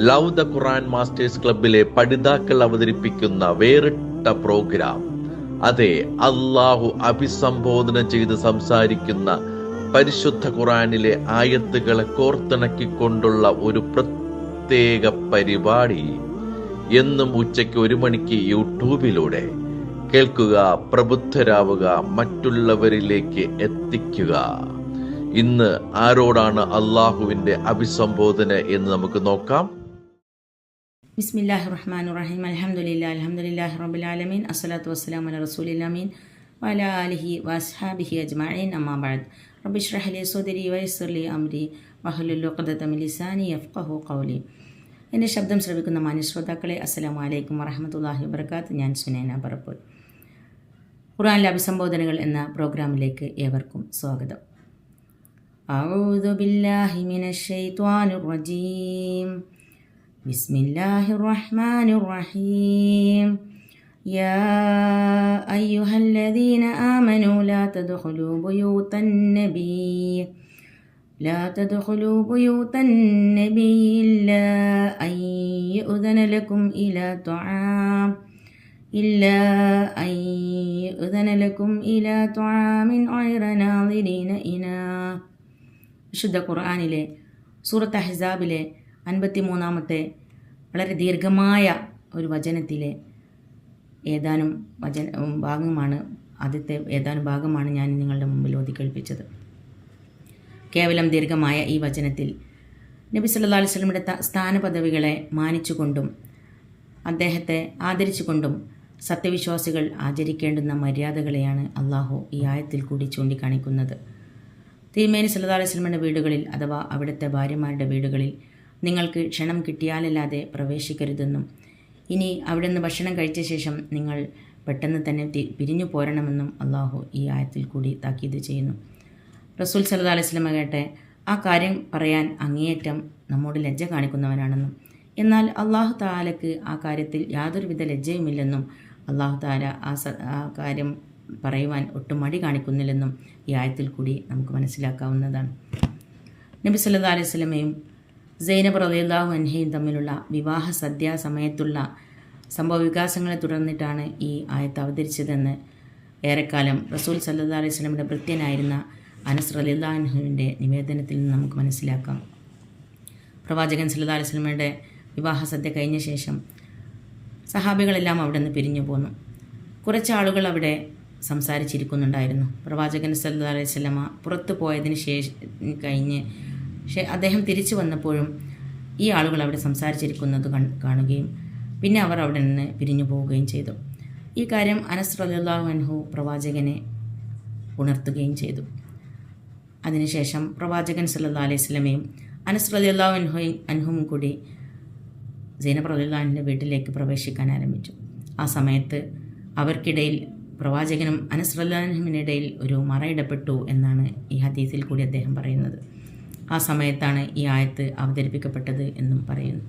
Love the Quran masters ക്ലബിലെ പഠിതാക്കൾ അവതരിപ്പിക്കുന്ന വേറിട്ട പ്രോഗ്രാം. അതെ, അള്ളാഹു അഭിസംബോധന ചെയ്ത് സംസാരിക്കുന്ന പരിശുദ്ധ ഖുർആനിലെ ആയത്തുകളെ കോർത്തിണക്കിക്കൊണ്ടുള്ള ഒരു പ്രത്യേക പരിപാടി. എന്നും ഉച്ചയ്ക്ക് 1 മണിക്ക് യൂട്യൂബിലൂടെ കേൾക്കുക, പ്രബുദ്ധരാവുക, മറ്റുള്ളവരിലേക്ക് എത്തിക്കുക. ഇന്ന് ആരോടാണ് അള്ളാഹുവിന്റെ അഭിസംബോധന എന്ന് നമുക്ക് നോക്കാം. ബിസ്മില്ലാഹിർ റഹ്മാനിർ റഹീം. അൽഹംദുലില്ലാഹി റബ്ബിൽ ആലമീൻ. അസ്സലാത്തു വസ്സലാമു അലാ റസൂലിൽ അമീൻ വഅലാ ആലിഹി വഅസ്ഹാബിഹി അജ്മഈൻ. അമ്മാ ബഅദ്. റബ്ബി ഇശ്റഹ് ലി സദ്രി വയസ്സിർ ലി അംരി വഹ്ലുൽ ഉഖ്ദത മിൻ ലിസാനി യഫ്ഖഹു ഖൗലി. എൻ്റെ ശബ്ദം ശ്രവിക്കുന്ന മാന്യശ്രോതാക്കളെ, അസ്സലാമു അലൈക്കും വറഹ്മത്തുള്ളാഹി വബറകാതുഹു. ഞാൻ സുനൈന പറപ്പൂർ. ഖുർആനിലെ അഭിസംബോധനകൾ എന്ന പ്രോഗ്രാമിലേക്ക് ഏവർക്കും സ്വാഗതം. അഊദു ബില്ലാഹി മിനശ് ശൈത്വാനിർ റജീം. ബിസ്മില്ലാഹിർ റഹ്മാനിർ റഹീം. യാ അയ്യുഹല്ലദീന ആമനൂ ലാ തദ്ഖുലൂ ബുയൂതൻ നബിയ്യി ഇല്ലാ അൻ യുഅ്ദന ലക്കും ഇലാ തുആമിൻ ഗൈറ നാദിരീന ഇനാഹ്. വിശുദ്ധ ഖുർആനിലെ സൂറത്ത് അഹ്സാബിലെ 53-ാമത്തെ വളരെ ദീർഘമായ ഒരു വചനത്തിലെ ഏതാനും ഭാഗമാണ് ഞാൻ നിങ്ങളുടെ മുമ്പിൽ ഓതി കേൾപ്പിച്ചത്. കേവലം ദീർഘമായ ഈ വചനത്തിൽ നബി സല്ലല്ലാഹു അലൈഹി വസല്ലമയുടെ സ്ഥാനപദവികളെ മാനിച്ചുകൊണ്ടും അദ്ദേഹത്തെ ആദരിച്ചുകൊണ്ടും സത്യവിശ്വാസികൾ ആചരിക്കേണ്ടുന്ന മര്യാദകളെയാണ് അള്ളാഹു ഈ ആയത്തിൽ കൂടി ചൂണ്ടിക്കാണിക്കുന്നത്. തിരുമേനി സല്ലല്ലാഹു അലൈഹി വസല്ലമയുടെ വീടുകളിൽ അഥവാ അവിടുത്തെ ഭാര്യമാരുടെ വീടുകളിൽ നിങ്ങൾക്ക് ക്ഷണം കിട്ടിയാലല്ലാതെ പ്രവേശിക്കരുതെന്നും ഇനി അവിടെ നിന്ന് ഭക്ഷണം കഴിച്ച ശേഷം നിങ്ങൾ പെട്ടെന്ന് തന്നെ പിരിഞ്ഞു പോരണമെന്നും അള്ളാഹു ഈ ആയത്തിൽ കൂടി താക്കീത് ചെയ്യുന്നു. റസൂൽ സല്ലല്ലാഹു അലൈഹി വസല്ലമ കേട്ടെ ആ കാര്യം പറയാൻ അങ്ങേയറ്റം നമ്മോട് ലജ്ജ കാണിക്കുന്നവനാണെന്നും എന്നാൽ അള്ളാഹു തആലയ്ക്ക് ആ കാര്യത്തിൽ യാതൊരുവിധ ലജ്ജയുമില്ലെന്നും അള്ളാഹു തആല ആ കാര്യം പറയുവാൻ ഒട്ടും മടി കാണിക്കുന്നില്ലെന്നും ഈ ആയത്തിൽ കൂടി നമുക്ക് മനസ്സിലാക്കാവുന്നതാണ്. നബി സല്ലല്ലാഹു അലൈഹി വസല്ലമയും സൈനബ് റളിയല്ലാഹു അൻഹയും തമ്മിലുള്ള വിവാഹ സദ്യ സമയത്തുള്ള സംഭവ വികാസങ്ങളെ തുടർന്നിട്ടാണ് ഈ ആയത്ത് അവതരിച്ചതെന്ന് ഏറെക്കാലം റസൂൽ സല്ലല്ലാഹു അലൈഹി വസല്ലമയുടെ ഭൃത്യനായിരുന്ന അനസ് റളിയല്ലാഹു അൻഹുവിൻ്റെ നിവേദനത്തിൽ നിന്ന് നമുക്ക് മനസ്സിലാക്കാം. പ്രവാചകൻ സല്ലല്ലാഹു അലൈഹി വസല്ലമയുടെ വിവാഹ സദ്യ കഴിഞ്ഞ ശേഷം സഹാബികളെല്ലാം അവിടെ നിന്ന് പിരിഞ്ഞു പോന്നു. കുറച്ച് ആളുകൾ അവിടെ സംസാരിച്ചിരിക്കുന്നുണ്ടായിരുന്നു. പ്രവാചകൻ സല്ലല്ലാഹു അലൈഹി വസല്ലമ പുറത്തു പോയതിന് കഴിഞ്ഞ് അദ്ദേഹം തിരിച്ചു വന്നപ്പോഴും ഈ ആളുകൾ അവിടെ സംസാരിച്ചിരിക്കുന്നത് കാണുകയും പിന്നെ അവർ അവിടെ നിന്ന് പിരിഞ്ഞു പോവുകയും ചെയ്തു. ഈ കാര്യം അനസ് റളിയല്ലാഹു അൻഹു പ്രവാചകനെ ഉണർത്തുകയും ചെയ്തു. അതിനുശേഷം പ്രവാചകൻ സല്ലല്ലാഹു അലൈഹി വസല്ലമയും അനസ് റളിയല്ലാഹു അൻഹുവും കൂടി സൈനബ് റളിയല്ലാഹു അൻഹയുടെ വീട്ടിലേക്ക് പ്രവേശിക്കാൻ ആരംഭിച്ചു. ആ സമയത്ത് അവർക്കിടയിൽ പ്രവാചകനും അനസ് റളിയല്ലാഹു അൻഹുവിനിടയിൽ ഒരു മറയിടപ്പെട്ടു എന്നാണ് ഈ ഹദീസിൽ കൂടി അദ്ദേഹം പറയുന്നത്. ആ സമയത്താണ് ഈ ആയത്ത് അവതരിപ്പിക്കപ്പെട്ടത് എന്നും പറയുന്നു.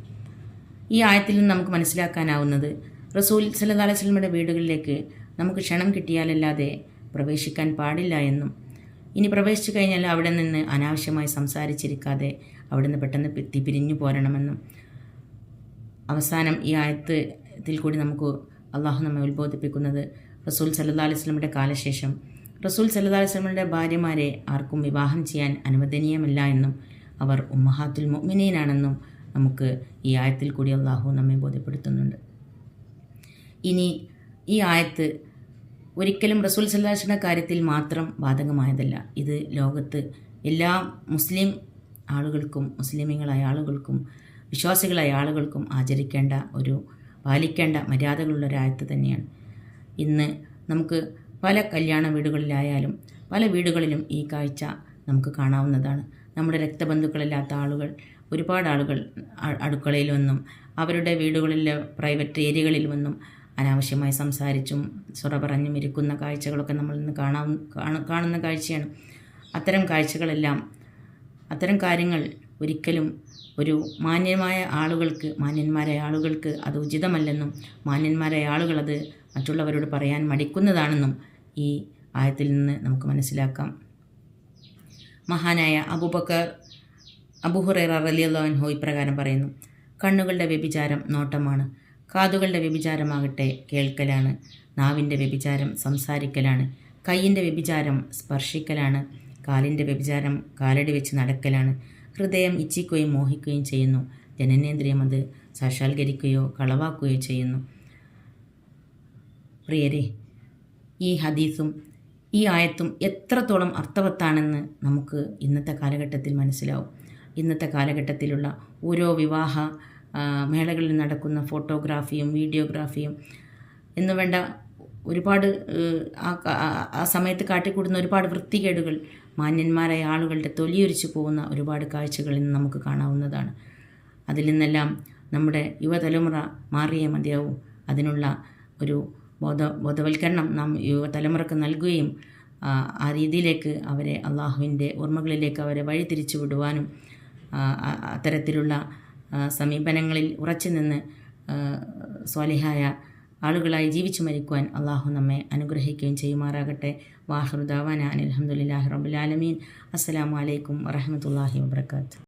ഈ ആയത്തിൽ നിന്ന് നമുക്ക് മനസ്സിലാക്കാനാവുന്നത് റസൂൽ സല്ലല്ലാഹു അലൈഹി വസല്ലമയുടെ വീടുകളിലേക്ക് നമുക്ക് ക്ഷണം കിട്ടിയാലല്ലാതെ പ്രവേശിക്കാൻ പാടില്ല എന്നും ഇനി പ്രവേശിച്ചു കഴിഞ്ഞാൽ അവിടെ നിന്ന് അനാവശ്യമായി സംസാരിച്ചിരിക്കാതെ അവിടെ നിന്ന് പെട്ടെന്ന് പിരിഞ്ഞു പോരണമെന്നും അവസാനം ഈ ആയത്തിൽ കൂടി നമുക്ക് അള്ളാഹു നമ്മെ ഉത്ബോധിപ്പിക്കുന്നത് റസൂൽ സല്ലല്ലാഹു അലൈഹി വസല്ലമയുടെ കാലശേഷം റസൂൽ സല്ലല്ലാഹു അലൈഹി വസല്ലമയുടെ ഭാര്യമാരെ ആർക്കും വിവാഹം ചെയ്യാൻ അനുവദനീയമല്ല എന്നും അവർ ഉമ്മഹാത്തുൽ മുഅ്മിനീനാണെന്നും നമുക്ക് ഈ ആയത്തിൽ കൂടി അള്ളാഹു നമ്മെ ബോധ്യപ്പെടുത്തുന്നുണ്ട്. ഇനി ഈ ആയത്ത് ഒരിക്കലും റസൂൽ സല്ലല്ലാഹു അലൈഹി വസല്ലമയുടെ കാര്യത്തിൽ മാത്രം ബാധകമായതല്ല. ഇത് ലോകത്ത് എല്ലാ മുസ്ലിം ആളുകൾക്കും, മുസ്ലിമീങ്ങളായ ആളുകൾക്കും വിശ്വാസികളായ ആളുകൾക്കും പാലിക്കേണ്ട മര്യാദകളുള്ളൊരായത്ത് തന്നെയാണ്. ഇന്ന് നമുക്ക് പല കല്യാണ വീടുകളിലായാലും പല വീടുകളിലും ഈ കാഴ്ച നമുക്ക് കാണാവുന്നതാണ്. നമ്മുടെ രക്തബന്ധുക്കളില്ലാത്ത ആളുകൾ, ഒരുപാട് ആളുകൾ അടുക്കളയിൽ വന്നും അവരുടെ വീടുകളിലെ പ്രൈവറ്റ് ഏരിയകളിൽ വന്നും അനാവശ്യമായി സംസാരിച്ചും സൊറ പറഞ്ഞും ഇരിക്കുന്ന കാഴ്ചകളൊക്കെ നമ്മൾ ഇന്ന് കാണുന്ന കാഴ്ചയാണ്. അത്തരം കാര്യങ്ങൾ ഒരിക്കലും ഒരു മാന്യന്മാരായ ആളുകൾക്ക് അത് ഉചിതമല്ലെന്നും മാന്യന്മാരായ ആളുകൾ അത് മറ്റുള്ളവരോട് പറയാൻ മടിക്കുന്നതാണെന്നും ഈ ആയത്തിൽ നിന്ന് നമുക്ക് മനസ്സിലാക്കാം. മഹാനായ അബൂ ഹുറൈറ റളിയല്ലാഹു അൻഹു ഇപ്രകാരം പറയുന്നു: കണ്ണുകളുടെ വ്യഭിചാരം നോട്ടമാണ്. കാതുകളുടെ വ്യഭിചാരമാകട്ടെ കേൾക്കലാണ്. നാവിൻ്റെ വ്യഭിചാരം സംസാരിക്കലാണ്. കൈയിൻ്റെ വ്യഭിചാരം സ്പർശിക്കലാണ്. കാലിൻ്റെ വ്യഭിചാരം കാലടി വെച്ച് നടക്കലാണ്. ഹൃദയം ഇച്ഛിക്കുകയും മോഹിക്കുകയും ചെയ്യുന്നു. ജനനേന്ദ്രിയം അത് സാക്ഷാത്കരിക്കുകയോ കളവാക്കുകയോ ചെയ്യുന്നു. പ്രിയരെ, ഈ ഹദീസും ഈ ആയത്തും എത്രത്തോളം അർത്ഥവത്താണെന്ന് നമുക്ക് ഇന്നത്തെ കാലഘട്ടത്തിൽ മനസ്സിലാവും. ഇന്നത്തെ കാലഘട്ടത്തിലുള്ള ഓരോ വിവാഹ മേളകളിൽ നടക്കുന്ന ഫോട്ടോഗ്രാഫിയും വീഡിയോഗ്രാഫിയും എന്നു വേണ്ട ഒരുപാട് ആ സമയത്ത് കാട്ടിക്കൂടുന്ന ഒരുപാട് വൃത്തികേടുകൾ, മാന്യന്മാരായ ആളുകളുടെ തൊലിയൊരിച്ചു പോകുന്ന ഒരുപാട് കാഴ്ചകൾ ഇന്ന് നമുക്ക് കാണാവുന്നതാണ്. അതിൽ നിന്നെല്ലാം നമ്മുടെ യുവതലമുറ മാറിയേ മതിയാവും. അതിനുള്ള ഒരു ബോധവൽക്കരണം നാം യുവതലമുറക്ക് നൽകുകയും ആ രീതിയിലേക്ക് അവരെ അള്ളാഹുവിൻ്റെ ഓർമ്മകളിലേക്ക് അവരെ വഴിതിരിച്ചു വിടുവാനും അത്തരത്തിലുള്ള സമീപനങ്ങളിൽ ഉറച്ചു നിന്ന് സ്വാലിഹായ ആളുകളായി ജീവിച്ചു മരിക്കുവാൻ അള്ളാഹു നമ്മെ അനുഗ്രഹിക്കുകയും ചെയ്യുമാറാകട്ടെ. വാഹിറു ദഅ്വാനാ അനിൽ ഹംദുലില്ലാഹി റബ്ബിൽ ആലമീൻ. അസ്സലാമു അലൈക്കും വറഹ്മത്തുള്ളാഹി വബറകാതുഹു.